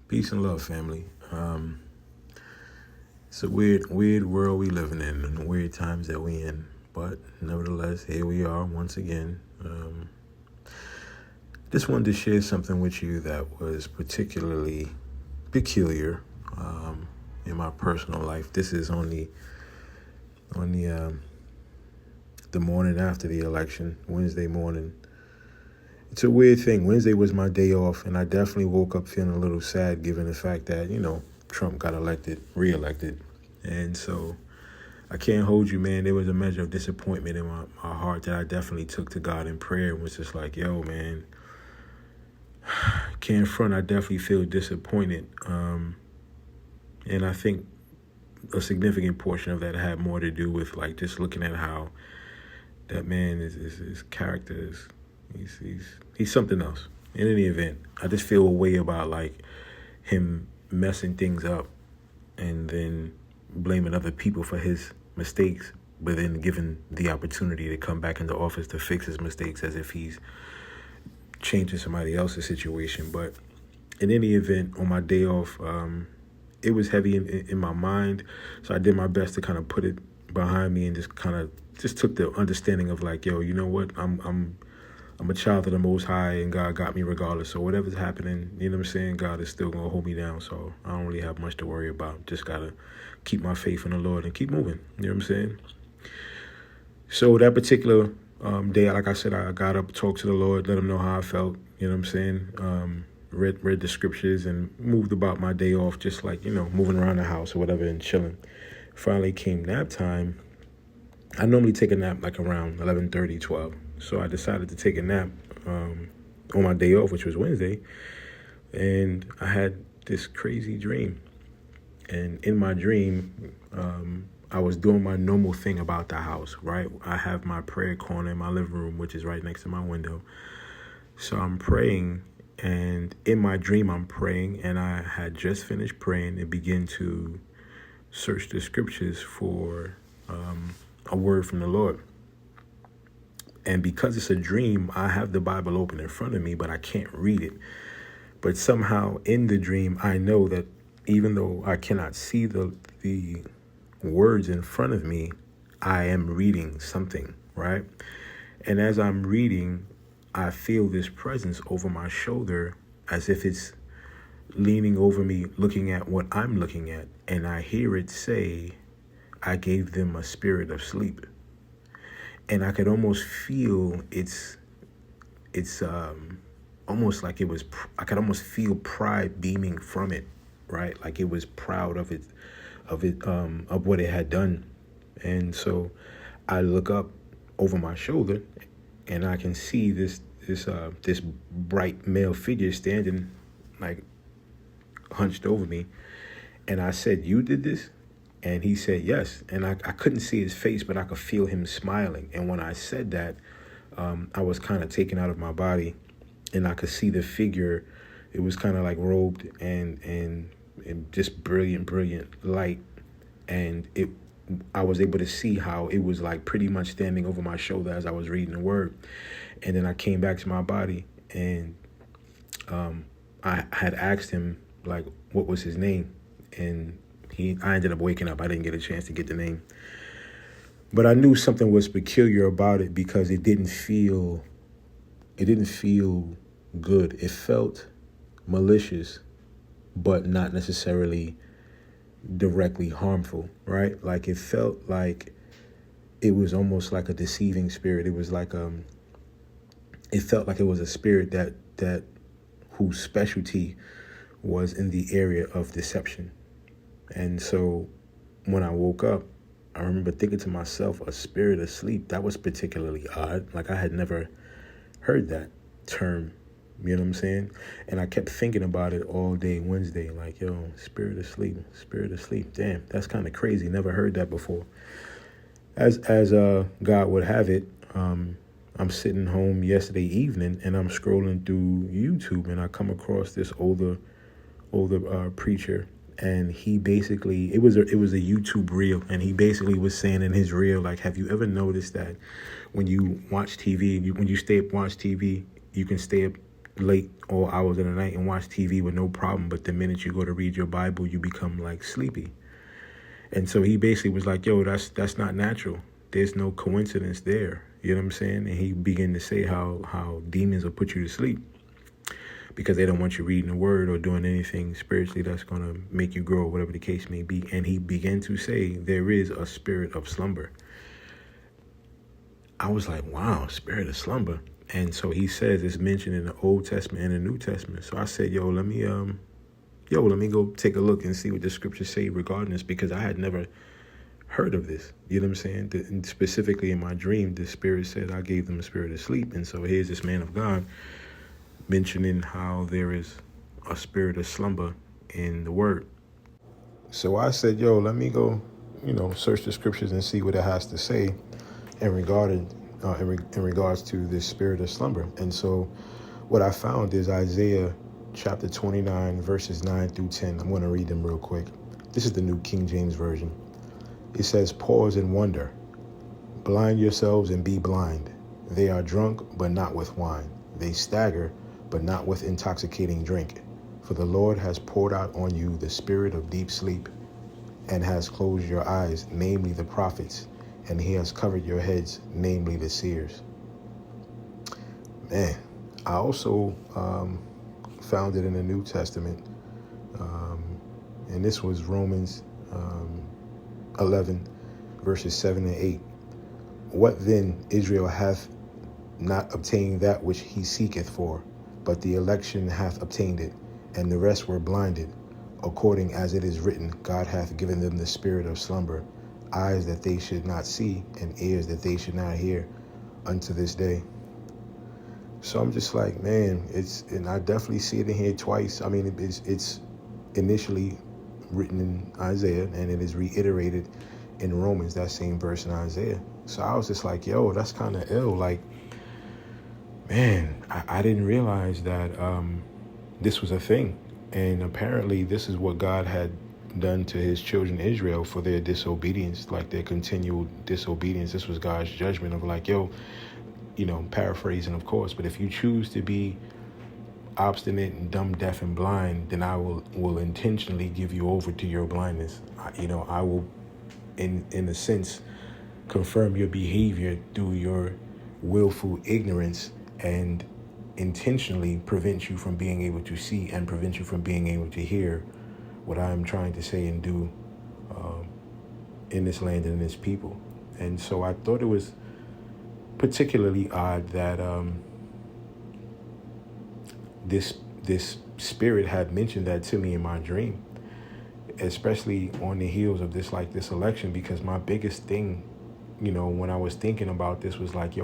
Peace and love, family. It's a weird world we living in, and weird times that we in. But nevertheless, here we are once again. Just wanted to share something with you that was particularly peculiar in my personal life. This is on the morning after the election, Wednesday morning. It's a weird thing. Wednesday was my day off, and I definitely woke up feeling a little sad given the fact that, Trump got reelected. And so I can't hold you, man. There was a measure of disappointment in my heart that I definitely took to God in prayer and was just like, yo, man, can't front. I definitely feel disappointed. And I think a significant portion of that had more to do with like just looking at how that man is his character is. He's something else. In any event, I just feel a way about like him messing things up and then blaming other people for his mistakes, but then given the opportunity to come back into office to fix his mistakes as if he's changing somebody else's situation. But in any event, on my day off, it was heavy in my mind, so I did my best to kind of put it behind me and just took the understanding of like, yo, you know what, I'm a child of the Most High, and God got me regardless. So whatever's happening, you know what I'm saying, God is still going to hold me down. So I don't really have much to worry about. Just got to keep my faith in the Lord and keep moving. You know what I'm saying? So that particular day, like I said, I got up, talked to the Lord, let him know how I felt. You know what I'm saying? Read the scriptures and moved about my day off, just like, moving around the house or whatever and chilling. Finally came nap time. I normally take a nap like around 11:30, 12. So I decided to take a nap on my day off, which was Wednesday. And I had this crazy dream. And in my dream, I was doing my normal thing about the house, right? I have my prayer corner in my living room, which is right next to my window. So I'm praying, and in my dream, I'm praying, and I had just finished praying and began to search the scriptures for a word from the Lord. And because it's a dream, I have the Bible open in front of me, but I can't read it. But somehow in the dream, I know that even though I cannot see the words in front of me, I am reading something, right? And as I'm reading, I feel this presence over my shoulder as if it's leaning over me, looking at what I'm looking at. And I hear it say, I gave them a spirit of sleep. And I could almost feel it's almost like it was, I could almost feel pride beaming from it, right? Like it was proud of what it had done. And so I look up over my shoulder and I can see this bright male figure standing like hunched over me. And I said, you did this? And he said, yes. And I couldn't see his face, but I could feel him smiling. And when I said that, I was kind of taken out of my body, and I could see the figure. It was kind of like robed and just brilliant light. And I was able to see how it was like pretty much standing over my shoulder as I was reading the word. And then I came back to my body, and I had asked him like what was his name, and I ended up waking up. I didn't get a chance to get the name. But I knew something was peculiar about it because it didn't feel good. It felt malicious, but not necessarily directly harmful, right? Like it felt like it was almost like a deceiving spirit. It was like it felt like it was a spirit that whose specialty was in the area of deception. And so when I woke up, I remember thinking to myself, a spirit of sleep. That was particularly odd. Like I had never heard that term, you know what I'm saying? And I kept thinking about it all day Wednesday, like, yo, spirit of sleep. Damn, that's kind of crazy. Never heard that before. As God would have it, I'm sitting home yesterday evening and I'm scrolling through YouTube and I come across this older preacher. And he basically, it was a YouTube reel, and he basically was saying in his reel, like, have you ever noticed that when you watch TV, when you stay up watch TV, you can stay up late all hours of the night and watch TV with no problem, but the minute you go to read your Bible, you become like sleepy. And so he basically was like, yo, that's not natural. There's no coincidence there. You know what I'm saying? And he began to say how demons will put you to sleep because they don't want you reading the word or doing anything spiritually that's going to make you grow, whatever the case may be. And he began to say there is a spirit of slumber. I was like, wow, spirit of slumber. And so he says it's mentioned in the Old Testament and the New Testament. So I said, let me go take a look and see what the scriptures say regarding this, because I had never heard of this. You know what I'm saying? And specifically in my dream, the spirit said I gave them a spirit of sleep. And so here's this man of God mentioning how there is a spirit of slumber in the word. So I said, let me go, search the scriptures and see what it has to say in regards to this spirit of slumber. And so what I found is Isaiah chapter 29, verses 9 through 10. I'm going to read them real quick. This is the New King James Version. It says, pause and wonder. Blind yourselves and be blind. They are drunk, but not with wine. They stagger, but not with intoxicating drink. For the Lord has poured out on you the spirit of deep sleep and has closed your eyes, namely the prophets, and he has covered your heads, namely the seers. Man, I also found it in the New Testament, and this was Romans 11, verses 7 and 8. What then? Israel hath not obtained that which he seeketh for, but the election hath obtained it, and the rest were blinded. According as it is written, God hath given them the spirit of slumber, eyes that they should not see, and ears that they should not hear, unto this day. So I'm just like, man, and I definitely see it in here twice. I mean, it's initially written in Isaiah, and it is reiterated in Romans, that same verse in Isaiah. So I was just like, that's kind of ill. Like, man, I didn't realize that this was a thing. And apparently this is what God had done to his children Israel for their disobedience, like their continual disobedience. This was God's judgment of like, paraphrasing, of course, but if you choose to be obstinate and dumb, deaf, and blind, then I will intentionally give you over to your blindness. I will, in a sense, confirm your behavior through your willful ignorance and intentionally prevent you from being able to see and prevent you from being able to hear what I'm trying to say and do in this land and in this people. And so I thought it was particularly odd that this spirit had mentioned that to me in my dream, especially on the heels of this election, because my biggest thing, when I was thinking about this was like,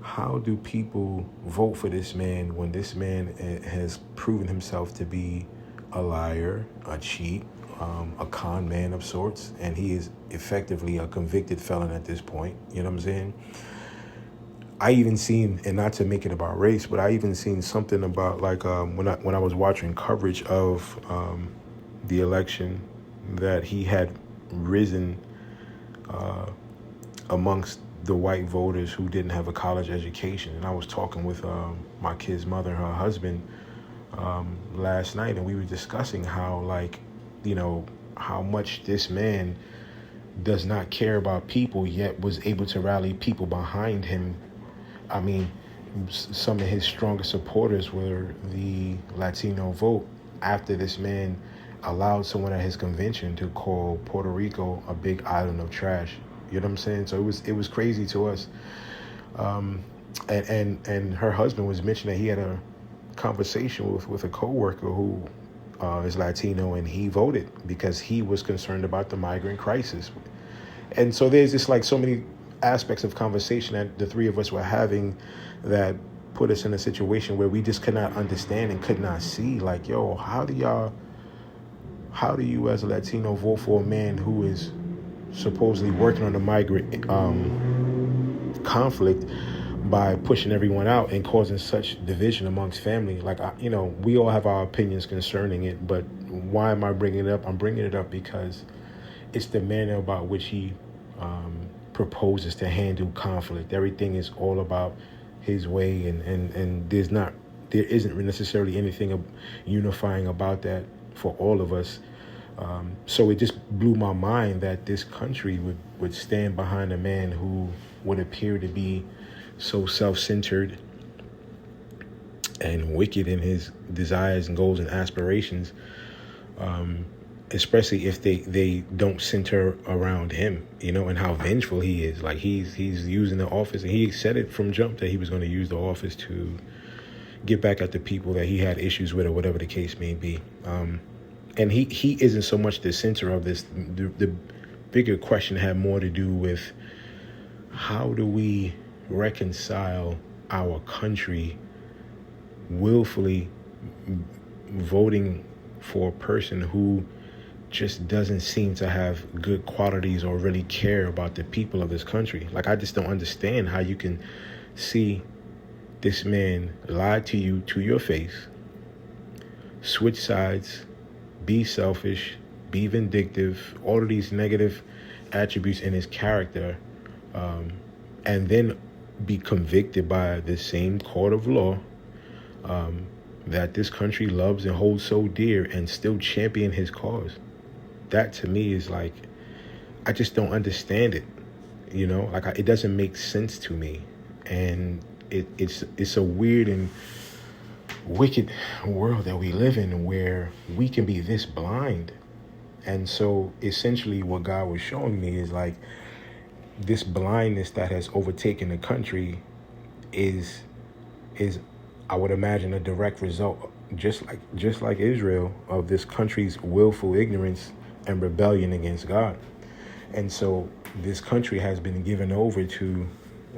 how do people vote for this man when this man has proven himself to be a liar, a cheat, a con man of sorts, and he is effectively a convicted felon at this point. You know what I'm saying? I even seen, and not to make it about race, but I even seen something about like when I was watching coverage of the election, that he had risen amongst the white voters who didn't have a college education. And I was talking with my kid's mother and her husband last night, and we were discussing how, how much this man does not care about people, yet was able to rally people behind him. I mean, some of his strongest supporters were the Latino vote, after this man allowed someone at his convention to call Puerto Rico a big island of trash. You know what I'm saying? So it was crazy to us. And her husband was mentioning that he had a conversation with a coworker who is Latino, and he voted because he was concerned about the migrant crisis. And so there's just so many aspects of conversation that the three of us were having that put us in a situation where we just could not understand and could not see, how do you as a Latino vote for a man who is supposedly working on the migrant conflict by pushing everyone out and causing such division amongst family? We all have our opinions concerning it, but why am I bringing it up? I'm bringing it up because it's the manner about which he proposes to handle conflict. Everything is all about his way, and there isn't necessarily anything unifying about that for all of us. So it just blew my mind that this country would stand behind a man who would appear to be so self-centered and wicked in his desires and goals and aspirations, especially if they don't center around him, and how vengeful he is. Like he's using the office, and he said it from jump that he was going to use the office to get back at the people that he had issues with, or whatever the case may be. And he isn't so much the center of this. The bigger question had more to do with, how do we reconcile our country willfully voting for a person who just doesn't seem to have good qualities or really care about the people of this country? Like, I just don't understand how you can see this man lie to you to your face, switch sides, be selfish, be vindictive, all of these negative attributes in his character, and then be convicted by the same court of law that this country loves and holds so dear, and still champion his cause. That to me is like, I just don't understand it. It doesn't make sense to me, and it's a weird and wicked world that we live in, where we can be this blind. And so essentially what God was showing me is like, this blindness that has overtaken the country is I would imagine a direct result, just like Israel, of this country's willful ignorance and rebellion against God. And so this country has been given over to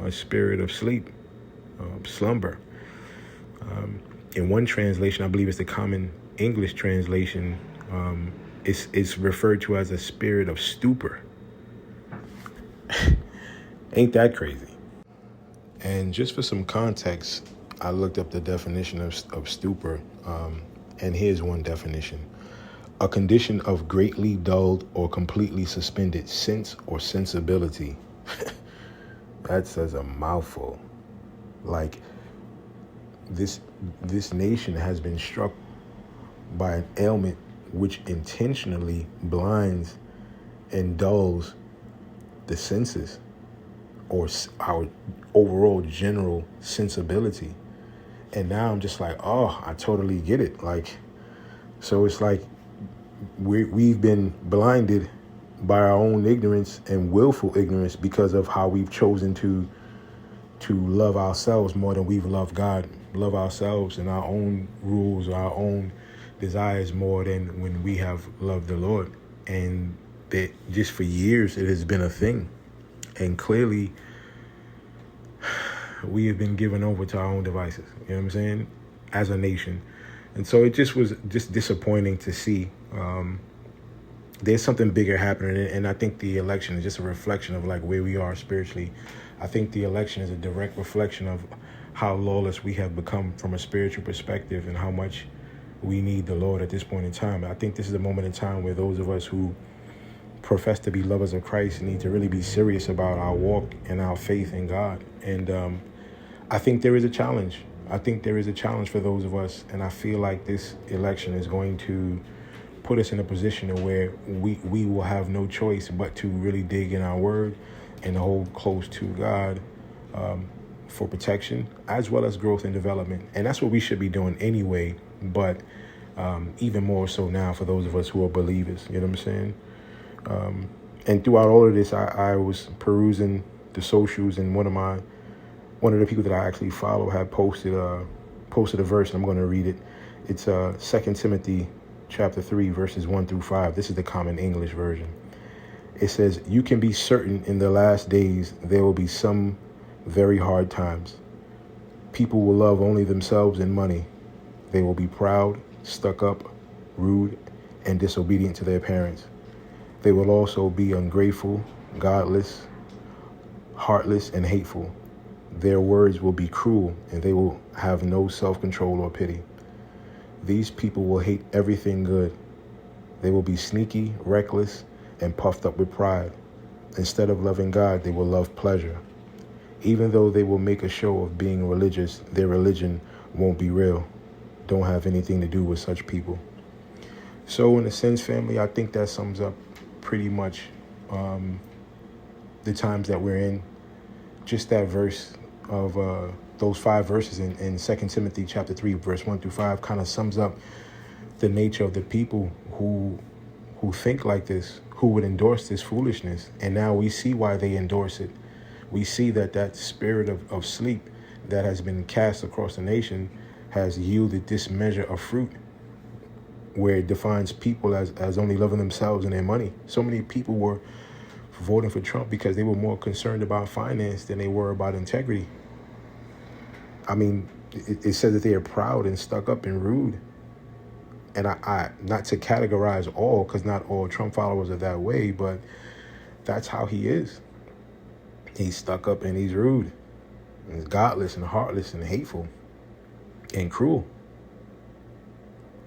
a spirit of sleep, slumber. In one translation, I believe it's the Common English translation, it's referred to as a spirit of stupor. Ain't that crazy? And just for some context, I looked up the definition of stupor, and here's one definition: a condition of greatly dulled or completely suspended sense or sensibility. That says a mouthful. Like, this nation has been struck by an ailment which intentionally blinds and dulls the senses, or our overall general sensibility. And now I'm just like, oh, I totally get it. Like, so it's like we've been blinded by our own ignorance and willful ignorance because of how we've chosen to love ourselves more than we've loved God, love ourselves and our own rules, our own desires more than when we have loved the Lord. And that just for years it has been a thing. And clearly we have been given over to our own devices, you know what I'm saying, as a nation. And so it just was just disappointing to see. There's something bigger happening, and I think the election is just a reflection of like where we are spiritually. I think the election is a direct reflection of how lawless we have become from a spiritual perspective, and how much we need the Lord at this point in time. I think this is a moment in time where those of us who profess to be lovers of Christ need to really be serious about our walk and our faith in God. And I think there is a challenge. I think there is a challenge for those of us, and I feel like this election is going to put us in a position where we will have no choice but to really dig in our word and hold close to God for protection, as well as growth and development. And that's what we should be doing anyway, but even more so now for those of us who are believers, you know what I'm saying? And throughout all of this, I was perusing the socials, and one of the people that I actually follow had posted a verse, and I'm going to read it. It's 2 Timothy chapter 3, verses 1 through 5. This is the Common English version. It says, "You can be certain in the last days there will be some very hard times. People will love only themselves and money. They will be proud, stuck up, rude, and disobedient to their parents. They will also be ungrateful, godless, heartless, and hateful. Their words will be cruel, and they will have no self-control or pity. These people will hate everything good. They will be sneaky, reckless, and puffed up with pride. Instead of loving God, they will love pleasure. Even though they will make a show of being religious, their religion won't be real. Don't have anything to do with such people. So in a sense, family, I think that sums up pretty much the times that we're in. Just that verse of those 5 verses in 2 Timothy chapter 3, verse 1 through 5 kind of sums up the nature of the people who think like this, who would endorse this foolishness. And now we see why they endorse it. We see that spirit of sleep that has been cast across the nation has yielded this measure of fruit, where it defines people as only loving themselves and their money. So many people were voting for Trump because they were more concerned about finance than they were about integrity. I mean, it says that they are proud and stuck up and rude. And I not to categorize all, because not all Trump followers are that way, but that's how he is. He's stuck up and he's rude. And he's godless and heartless and hateful and cruel.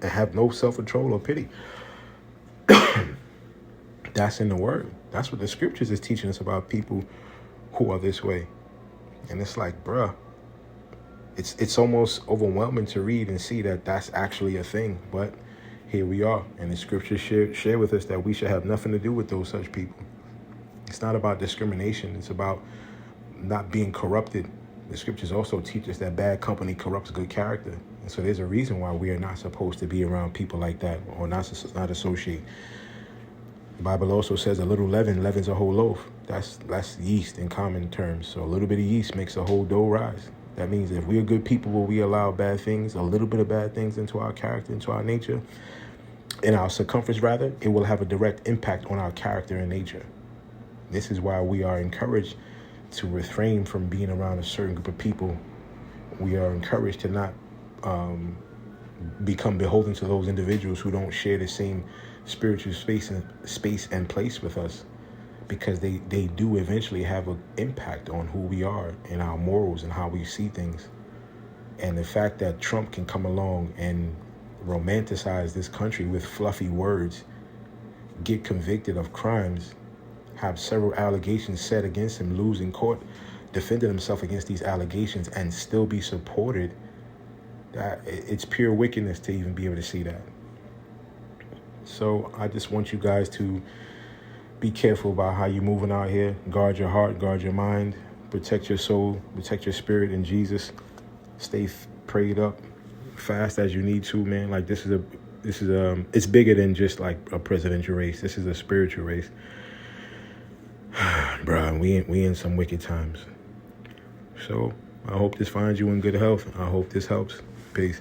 And have no self-control or pity. That's in the word. That's what the scriptures is teaching us about people who are this way. And it's like, bruh, it's almost overwhelming to read and see that that's actually a thing. But here we are. And the scriptures share with us that we should have nothing to do with those such people. It's not about discrimination. It's about not being corrupted. The scriptures also teach us that bad company corrupts good character. And so there's a reason why we are not supposed to be around people like that, or not associate. The Bible also says a little leaven leavens a whole loaf. That's yeast in common terms. So a little bit of yeast makes a whole dough rise. That means if we are good people, will we allow bad things, a little bit of bad things into our character, into our nature, in our circumference rather, it will have a direct impact on our character and nature. This is why we are encouraged to refrain from being around a certain group of people. We are encouraged to not become beholden to those individuals who don't share the same spiritual space and place with us, because they do eventually have an impact on who we are and our morals and how we see things. And the fact that Trump can come along and romanticize this country with fluffy words, get convicted of crimes, have several allegations set against him, lose in court, defended himself against these allegations, and still be supported, that it's pure wickedness to even be able to see that. So I just want you guys to be careful about how you're moving out here. Guard your heart, guard your mind, protect your soul, protect your spirit in Jesus. Stay prayed up, fast as you need to, man. Like this is it's bigger than just like a presidential race. This is a spiritual race. Bruh, we in some wicked times. So I hope this finds you in good health. I hope this helps. Peace.